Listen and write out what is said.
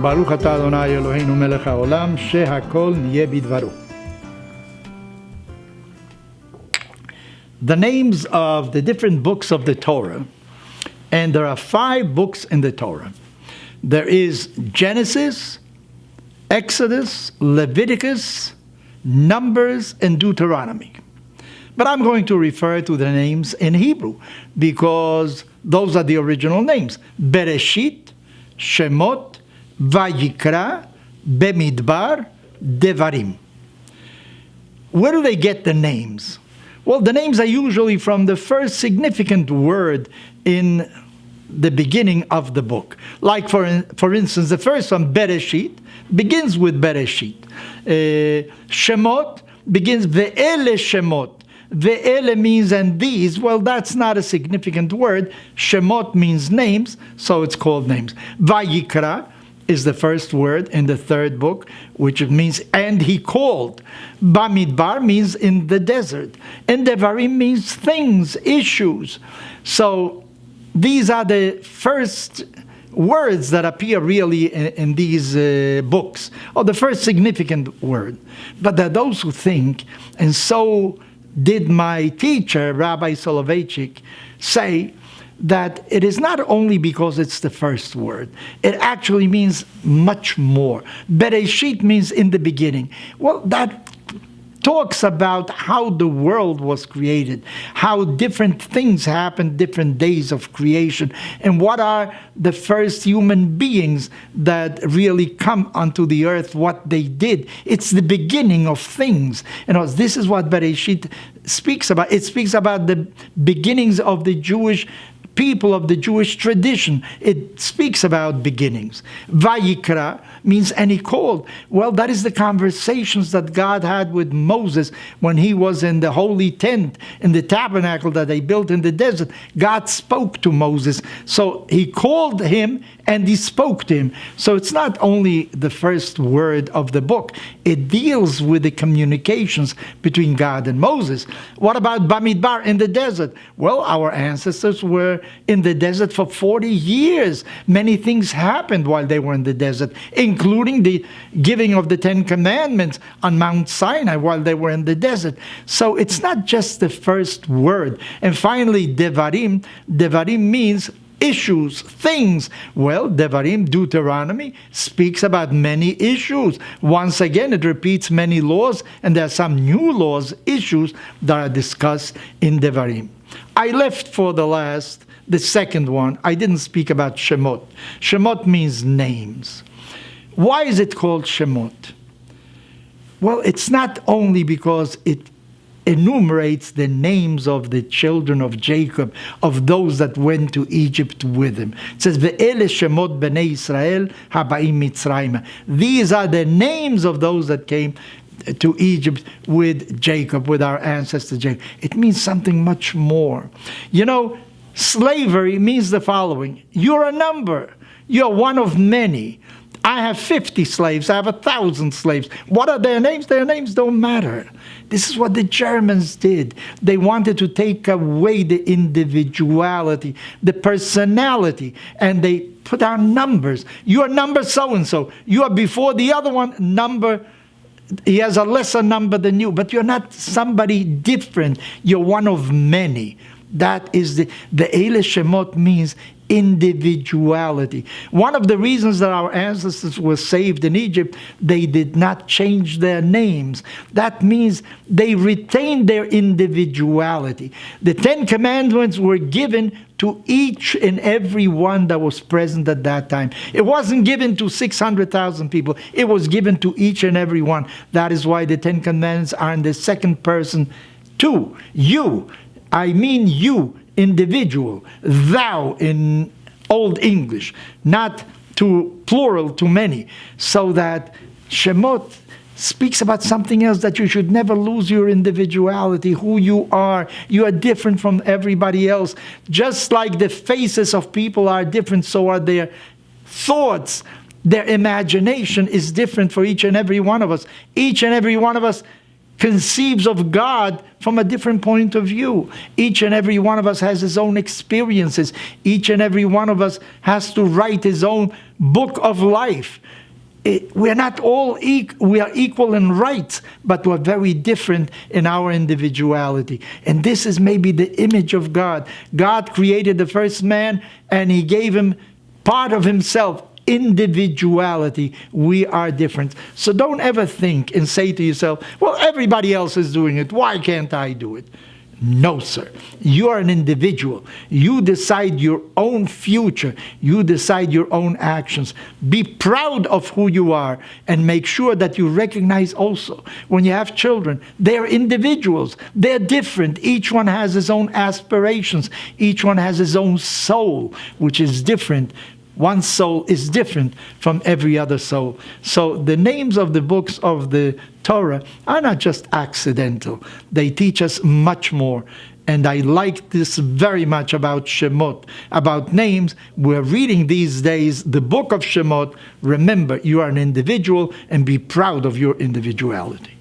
ברוך אתה אדוני אלוהינו מלך העולם, שהכל נהיה בדברו. The names of the different books of the Torah, and there are 5 books in the Torah. There is Genesis, Exodus, Leviticus, Numbers, and Deuteronomy. But I'm going to refer to the names in Hebrew because those are the original names. Bereshit, Shemot, Vayikra, Bemidbar, Devarim. Where do they get the names? Well, the names are usually from the first significant word in the beginning of the book. Like, for instance, the first one, Bereshit, begins with Bereshit. Shemot begins Ve'ele Shemot. Ve'ele means and these. Well, that's not a significant word. Shemot means names, so it's called names. Vayikra is the first word in the 3rd book, which means and he called. Bamidbar means in the desert. And Devarim means things, issues. So these are the first words that appear really in these books, or the first significant word. But there are those who think, and so did my teacher, Rabbi Soloveitchik, say that it is not only because it's the first word. It actually means much more. Bereshit means in the beginning. Well, that talks about how the world was created, how different things happened, different days of creation, and what are the first human beings that really come onto the earth, what they did. It's the beginning of things. This is what Bereshit speaks about. It speaks about the beginnings of the Jewish people, of the Jewish tradition. It speaks about beginnings. Vayikra means and he called. Well, that is the conversations that God had with Moses when he was in the holy tent, in the tabernacle that they built in the desert. God spoke to Moses. So he called him and he spoke to him. So it's not only the first word of the book. It deals with the communications between God and Moses. What about Bamidbar in the desert? Well, our ancestors were in the desert for 40 years. Many things happened while they were in the desert, including the giving of the 10 Commandments on Mount Sinai while they were in the desert. So it's not just the first word. And finally, Devarim. Devarim means issues, things. Well, Devarim, Deuteronomy, speaks about many issues. Once again, it repeats many laws, and there are some new laws, issues that are discussed in Devarim. I left for the second one. I didn't speak about Shemot. Shemot means names. Why is it called Shemot? Well, it's not only because it enumerates the names of the children of Jacob, of those that went to Egypt with him. It says, Ve'ele Shemot Bnei Israel Habaim Mitzrayim. These are the names of those that came to Egypt with Jacob, with our ancestor Jacob. It means something much more. Slavery means the following. You're a number. You're one of many. I have 50 slaves. I have 1,000 slaves. What are their names? Their names don't matter. This is what the Germans did. They wanted to take away the individuality, the personality, and they put down numbers. You are number so-and-so. You are before the other one, number. He has a lesser number than you, but you're not somebody different. You're one of many. That is the Eile Shemot means individuality. One of the reasons that our ancestors were saved in Egypt, they did not change their names. That means they retained their individuality. The 10 Commandments were given to each and every one that was present at that time. It wasn't given to 600,000 people. It was given to each and every one. That is why the 10 Commandments are in the second person. To you. I mean you, individual. Thou in Old English. Not to plural, to many. So that Shemot speaks about something else, that you should never lose your individuality, who you are. You are different from everybody else. Just like the faces of people are different, so are their thoughts. Their imagination is different for each and every one of us. Each and every one of us conceives of God from a different point of view. Each and every one of us has his own experiences. Each and every one of us has to write his own book of life. We're not all we are equal in rights, but we're very different in our individuality. And this is maybe the image of God. God created the first man, and he gave him part of himself, individuality. We are different. So don't ever think and say to yourself, well, everybody else is doing it. Why can't I do it? No, sir. You are an individual. You decide your own future. You decide your own actions. Be proud of who you are, and make sure that you recognize also when you have children, they're individuals. They're different. Each one has his own aspirations. Each one has his own soul, which is different. One soul is different from every other soul. So the names of the books of the Torah are not just accidental. They teach us much more. And I like this very much about Shemot, about names. We're reading these days the book of Shemot. Remember, you are an individual, and be proud of your individuality.